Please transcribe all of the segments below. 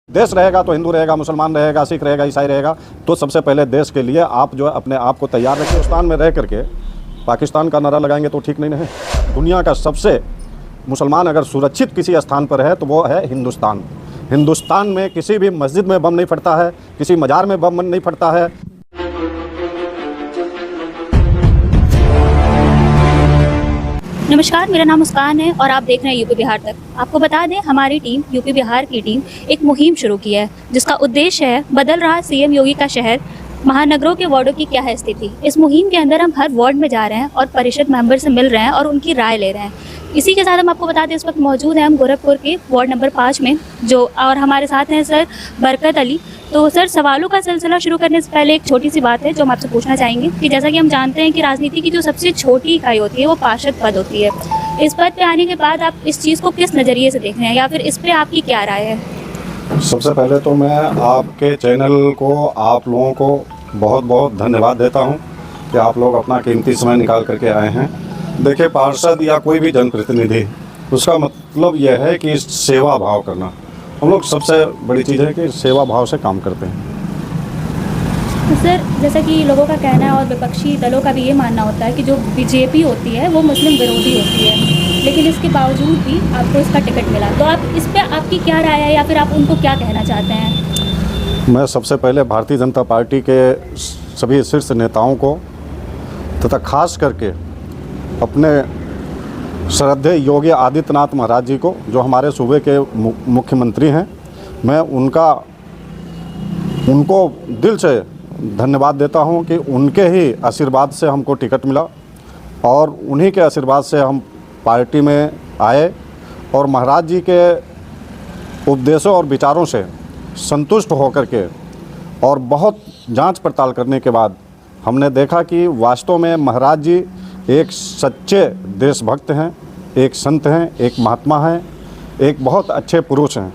देश रहेगा तो हिंदू रहेगा, मुसलमान रहेगा, सिख रहेगा, ईसाई रहेगा। तो सबसे पहले देश के लिए आप जो है अपने आप को तैयार रखें। हिंदुस्तान में रह करके पाकिस्तान का नारा लगाएंगे तो ठीक नहीं है। दुनिया का सबसे मुसलमान अगर सुरक्षित किसी स्थान पर है तो वो है हिंदुस्तान। हिंदुस्तान में किसी भी मस्जिद में बम नहीं फटता है, किसी मजार में बम नहीं फटता है। नमस्कार, मेरा नाम मुस्कान है और आप देख रहे हैं यूपी बिहार तक। आपको बता दें, हमारी टीम यूपी बिहार की टीम एक मुहिम शुरू की है जिसका उद्देश्य है बदल रहा सीएम योगी का शहर महानगरों के वार्डों की क्या है स्थिति। इस मुहिम के अंदर हम हर वार्ड में जा रहे हैं और परिषद मेंबर से मिल रहे हैं और उनकी राय ले रहे हैं। इसी के साथ हम आपको बता दें, इस वक्त मौजूद हैं हम गोरखपुर के वार्ड नंबर 5 में और हमारे साथ हैं सर बरकत अली। तो सर, सवालों का सिलसिला शुरू करने से पहले एक छोटी सी बात है जो हम आपसे पूछना चाहेंगे कि जैसा कि हम जानते हैं कि राजनीति की जो सबसे छोटी इकाई होती है वो पार्षद पद होती है। इस पद पे आने के बाद आप इस चीज़ को किस नज़रिए से देख रहे हैं या फिर इस पे आपकी क्या राय है? सबसे पहले तो मैं आपके चैनल को, आप लोगों को बहुत बहुत धन्यवाद देता हूं कि आप लोग अपना कीमती समय निकाल करके आए हैं। देखिए, पार्षद या कोई भी जनप्रतिनिधि, उसका मतलब यह है कि सेवा भाव करना। हम लोग सबसे बड़ी चीज़ है कि सेवा भाव से काम करते हैं। तो सर, जैसा कि लोगों का कहना है और विपक्षी दलों का भी ये मानना होता है कि जो बीजेपी होती है वो मुस्लिम विरोधी होती है, लेकिन इसके बावजूद भी आपको इसका टिकट मिला। तो आप इस पर आपकी क्या राय है या फिर आप उनको क्या कहना चाहते हैं? मैं सबसे पहले भारतीय जनता पार्टी के सभी शीर्ष नेताओं को तथा खास करके अपने श्रद्धेय योगी आदित्यनाथ महाराज जी को, जो हमारे सूबे के मुख्यमंत्री हैं, मैं उनको दिल से धन्यवाद देता हूं कि उनके ही आशीर्वाद से हमको टिकट मिला और उन्हीं के आशीर्वाद से हम पार्टी में आए और महाराज जी के उपदेशों और विचारों से संतुष्ट होकर के और बहुत जांच पड़ताल करने के बाद हमने देखा कि वास्तव में महाराज जी एक सच्चे देशभक्त हैं, एक संत हैं, एक महात्मा हैं, एक बहुत अच्छे पुरुष हैं।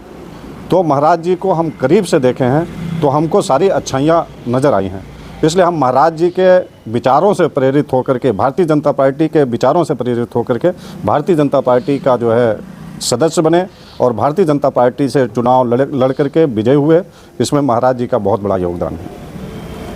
तो महाराज जी को हम करीब से देखे हैं तो हमको सारी अच्छाइयाँ नज़र आई हैं। इसलिए हम महाराज जी के विचारों से प्रेरित होकर के, भारतीय जनता पार्टी के विचारों से प्रेरित होकर के भारतीय जनता पार्टी का जो है सदस्य बने और भारतीय जनता पार्टी से चुनाव लड़ करके विजय हुए। इसमें महाराज जी का बहुत बड़ा योगदान है।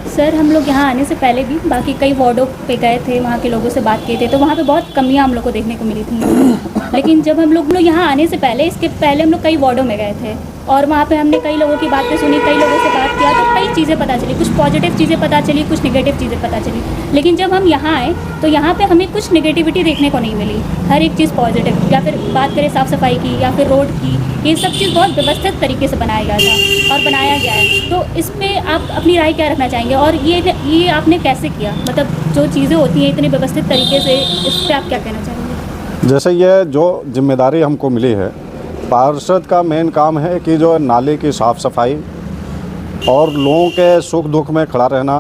सर, हम लोग यहाँ आने से पहले भी बाकी कई वार्डों पे गए थे, वहाँ के लोगों से बात किए थे, तो वहाँ पे बहुत कमियाँ हम लोग को देखने को मिली थी। लेकिन जब हम लोग यहाँ आने से पहले, इसके पहले हम लोग कई वार्डों में गए थे और वहाँ पे हमने कई लोगों की बातें सुनी, कई लोगों से बात किया, तो कई चीज़ें पता चली। कुछ पॉजिटिव चीज़ें पता चली, कुछ नेगेटिव चीज़ें पता चली। लेकिन जब हम यहाँ आए तो यहाँ पे हमें कुछ नेगेटिविटी देखने को नहीं मिली। हर एक चीज़ पॉजिटिव, या फिर बात करें साफ़ सफाई की या फिर रोड की, ये सब चीज़ बहुत व्यवस्थित तरीके से बनाया गया था और बनाया गया है। तो इस पर आप अपनी राय क्या रखना चाहेंगे और ये आपने कैसे किया? मतलब जो चीज़ें होती हैं इतनी व्यवस्थित तरीके से, इस पर आप क्या कहना चाहेंगे? जैसे ये जो जिम्मेदारी हमको मिली है, पार्षद का मेन काम है कि जो नाले की साफ़ सफाई और लोगों के सुख दुख में खड़ा रहना।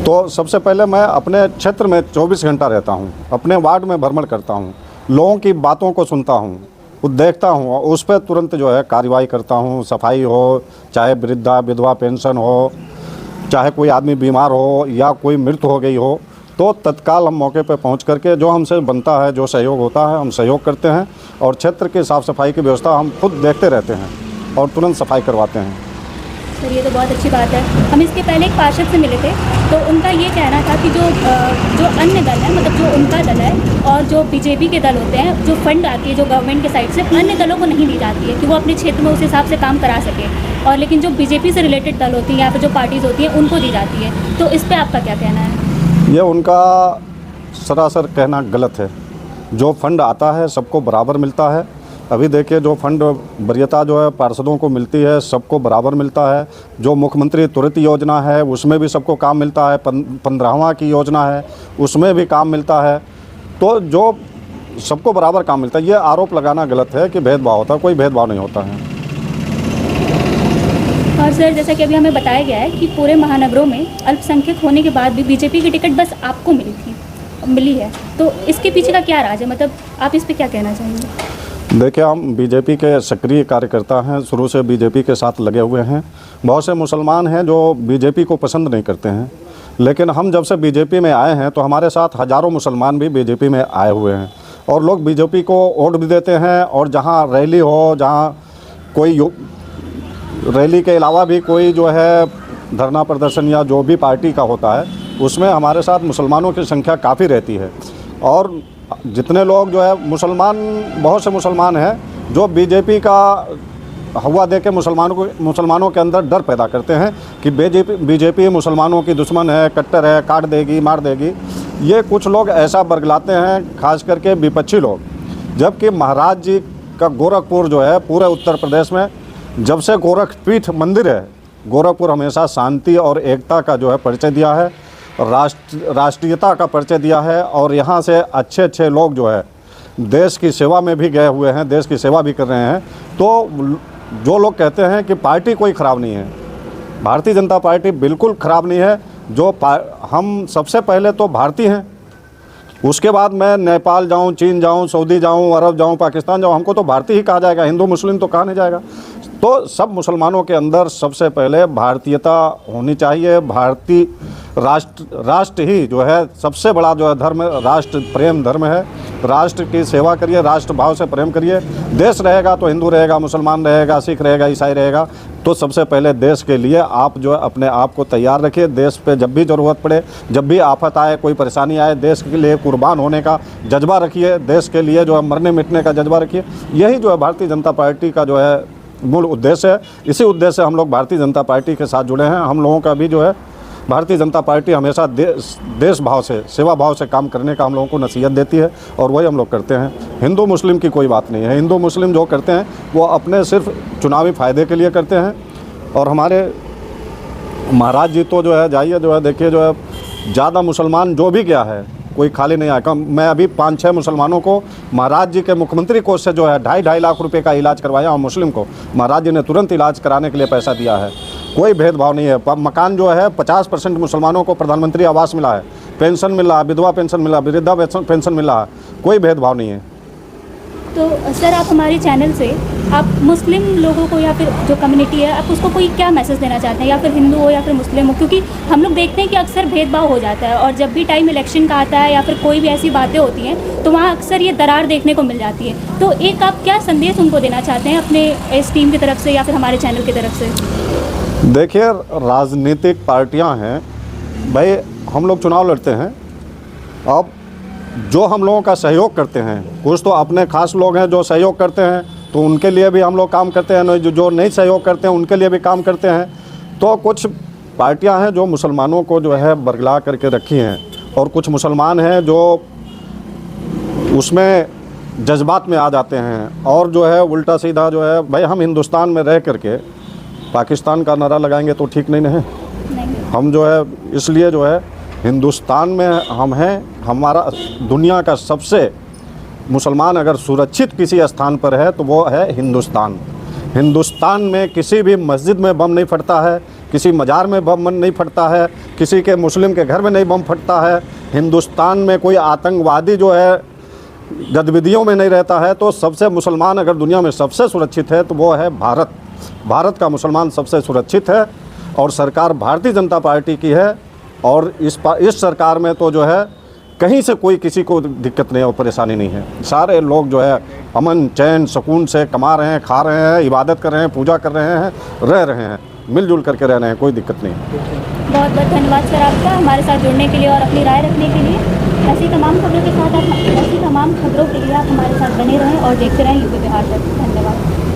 तो सबसे पहले मैं अपने क्षेत्र में 24 घंटा रहता हूँ, अपने वार्ड में भ्रमण करता हूँ, लोगों की बातों को सुनता हूँ, देखता हूँ, उस पर तुरंत जो है कार्रवाई करता हूँ। सफाई हो, चाहे वृद्धा विधवा पेंशन हो, चाहे कोई आदमी बीमार हो या कोई मृत्यु हो गई हो, तो तत्काल हम मौके पर पहुंच करके जो हमसे बनता है, जो सहयोग होता है, हम सहयोग करते हैं और क्षेत्र की साफ़ सफाई की व्यवस्था हम खुद देखते रहते हैं और तुरंत सफाई करवाते हैं। सर, ये तो बहुत अच्छी बात है। हम इसके पहले एक पार्षद से मिले थे तो उनका ये कहना था कि जो अन्य दल है, मतलब जो उनका दल है और जो बीजेपी के दल होते हैं, जो फंड आती है जो गवर्नमेंट के साइड से, अन्य दलों को नहीं दी जाती है कि वो अपने क्षेत्र में उस हिसाब से काम करा सके, और लेकिन जो बीजेपी से रिलेटेड दल होती हैं या फिर जो पार्टीज़ होती हैं उनको दी जाती है। तो इस पर आपका क्या कहना है? ये उनका सरासर कहना गलत है। जो फंड आता है सबको बराबर मिलता है। अभी देखिए, जो फंड वरीयता जो है पार्षदों को मिलती है, सबको बराबर मिलता है। जो मुख्यमंत्री तुरंत योजना है उसमें भी सबको काम मिलता है। 15वां की योजना है उसमें भी काम मिलता है। तो जो सबको बराबर काम मिलता है, ये आरोप लगाना गलत है कि भेदभाव होता है। कोई भेदभाव नहीं होता है। और सर, जैसा कि अभी हमें बताया गया है कि पूरे महानगरों में अल्पसंख्यक होने के बाद भी बीजेपी की टिकट बस आपको मिली है, तो इसके पीछे का क्या राज है? मतलब आप इस पे क्या कहना चाहेंगे? देखिए, हम बीजेपी के सक्रिय कार्यकर्ता हैं, शुरू से बीजेपी के साथ लगे हुए हैं। बहुत से मुसलमान हैं जो बीजेपी को पसंद नहीं करते हैं, लेकिन हम जब से बीजेपी में आए हैं तो हमारे साथ हज़ारों मुसलमान भी बीजेपी में आए हुए हैं और लोग बीजेपी को वोट भी देते हैं। और जहाँ रैली हो, जहाँ कोई रैली के अलावा भी कोई जो है धरना प्रदर्शन या जो भी पार्टी का होता है उसमें हमारे साथ मुसलमानों की संख्या काफ़ी रहती है। और जितने लोग जो है मुसलमान, बहुत से मुसलमान हैं जो बीजेपी का हवा दे के मुसलमानों के अंदर डर पैदा करते हैं कि बीजेपी मुसलमानों की दुश्मन है, कट्टर है, काट देगी, मार देगी। ये कुछ लोग ऐसा बरगलाते हैं, खास करके विपक्षी लोग। जबकि महाराज जी का गोरखपुर जो है पूरे उत्तर प्रदेश में, जब से गोरखपीठ मंदिर है, गोरखपुर हमेशा शांति और एकता का जो है परिचय दिया है, राष्ट्रीयता का परिचय दिया है। और यहाँ से अच्छे अच्छे लोग जो है देश की सेवा में भी गए हुए हैं, देश की सेवा भी कर रहे हैं। तो जो लोग कहते हैं कि पार्टी कोई ख़राब नहीं है, भारतीय जनता पार्टी बिल्कुल ख़राब नहीं है। हम सबसे पहले तो भारतीय हैं, उसके बाद मैं नेपाल जाऊं, चीन जाऊं, सऊदी जाऊं, अरब जाऊं, पाकिस्तान जाऊं, हमको तो भारतीय ही कहा जाएगा, हिंदू मुस्लिम तो कहा नहीं जाएगा। तो सब मुसलमानों के अंदर सबसे पहले भारतीयता होनी चाहिए। भारतीय राष्ट्र ही जो है सबसे बड़ा जो है धर्म, राष्ट्र प्रेम धर्म है। राष्ट्र की सेवा करिए, राष्ट्र भाव से प्रेम करिए। देश रहेगा तो हिंदू रहेगा, मुसलमान रहेगा, सिख रहेगा, ईसाई रहेगा। तो सबसे पहले देश के लिए आप जो है अपने आप को तैयार रखिए। देश पे जब भी ज़रूरत पड़े, जब भी आफत आए, कोई परेशानी आए, देश के लिए कुर्बान होने का जज्बा रखिए, देश के लिए जो है मरने मिटने का जज्बा रखिए। यही जो है भारतीय जनता पार्टी का जो है मूल उद्देश्य है। इसी उद्देश्य से हम लोग भारतीय जनता पार्टी के साथ जुड़े हैं। हम लोगों का भी जो है भारतीय जनता पार्टी हमेशा देश भाव से, सेवा भाव से काम करने का हम लोगों को नसीहत देती है और वही हम लोग करते हैं। हिंदू मुस्लिम की कोई बात नहीं है। हिंदू मुस्लिम जो करते हैं वो अपने सिर्फ चुनावी फ़ायदे के लिए करते हैं। और हमारे महाराज जी तो जो है जाइए, जो है देखिए, जो है ज़्यादा मुसलमान जो भी गया है कोई खाली नहीं आया। मैं अभी 5-6 मुसलमानों को महाराज जी के मुख्यमंत्री कोष से जो है 2.5 लाख रुपए का इलाज करवाया और मुस्लिम को महाराज जी ने तुरंत इलाज कराने के लिए पैसा दिया है। कोई भेदभाव नहीं है। मकान जो है 50% मुसलमानों को प्रधानमंत्री आवास मिला है, पेंशन मिल रहा है, विधवा पेंशन मिला, वृद्धा पेंशन मिल रहा है, कोई भेदभाव नहीं है। तो सर, आप हमारे चैनल से आप मुस्लिम लोगों को या फिर जो कम्युनिटी है, आप उसको कोई क्या मैसेज देना चाहते हैं, या फिर हिंदू हो या फिर मुस्लिम हो? क्योंकि हम लोग देखते हैं कि अक्सर भेदभाव हो जाता है और जब भी टाइम इलेक्शन का आता है या फिर कोई भी ऐसी बातें होती हैं तो वहाँ अक्सर ये दरार देखने को मिल जाती है। तो एक आप क्या संदेश उनको देना चाहते हैं अपने इस टीम की तरफ से या फिर हमारे चैनल की तरफ से? देखिए, राजनीतिक पार्टियां हैं भाई, हम लोग चुनाव लड़ते हैं। अब जो हम लोगों का सहयोग करते हैं, कुछ तो अपने खास लोग हैं जो सहयोग करते हैं, तो उनके लिए भी हम लोग काम करते हैं। जो नहीं सहयोग करते हैं उनके लिए भी काम करते हैं। तो कुछ पार्टियां हैं जो मुसलमानों को जो है बरगला करके रखी हैं, और कुछ मुसलमान हैं जो उसमें जज्बात में आ जाते हैं और जो है उल्टा सीधा जो है, भाई हम हिंदुस्तान में रह करके पाकिस्तान का नारा लगाएंगे तो ठीक नहीं है। हम जो है इसलिए जो है हिंदुस्तान में हम हैं। हमारा दुनिया का सबसे मुसलमान अगर सुरक्षित किसी स्थान पर है तो वो है हिंदुस्तान। हिंदुस्तान में किसी भी मस्जिद में बम नहीं फटता है, किसी मज़ार में बम नहीं फटता है, किसी के मुस्लिम के घर में नहीं बम फटता है। हिंदुस्तान में कोई आतंकवादी जो है गतिविधियों में नहीं रहता है। तो सबसे मुसलमान अगर दुनिया में सबसे सुरक्षित है तो वो है भारत। भारत का मुसलमान सबसे सुरक्षित है और सरकार भारतीय जनता पार्टी की है। और इस सरकार में तो जो है कहीं से कोई किसी को दिक्कत नहीं और परेशानी नहीं है। सारे लोग जो है अमन चैन सुकून से कमा रहे हैं, खा रहे हैं, इबादत कर रहे हैं, पूजा कर रहे हैं, रह रहे हैं, मिलजुल करके रह रहे हैं, कोई दिक्कत नहीं है। बहुत बहुत धन्यवाद सर आपका हमारे साथ जुड़ने के लिए और अपनी राय रखने के लिए। ऐसी तमाम खबरों के लिए आप हमारे साथ बने रहें और देखते रहें यूपी बिहार तक। धन्यवाद।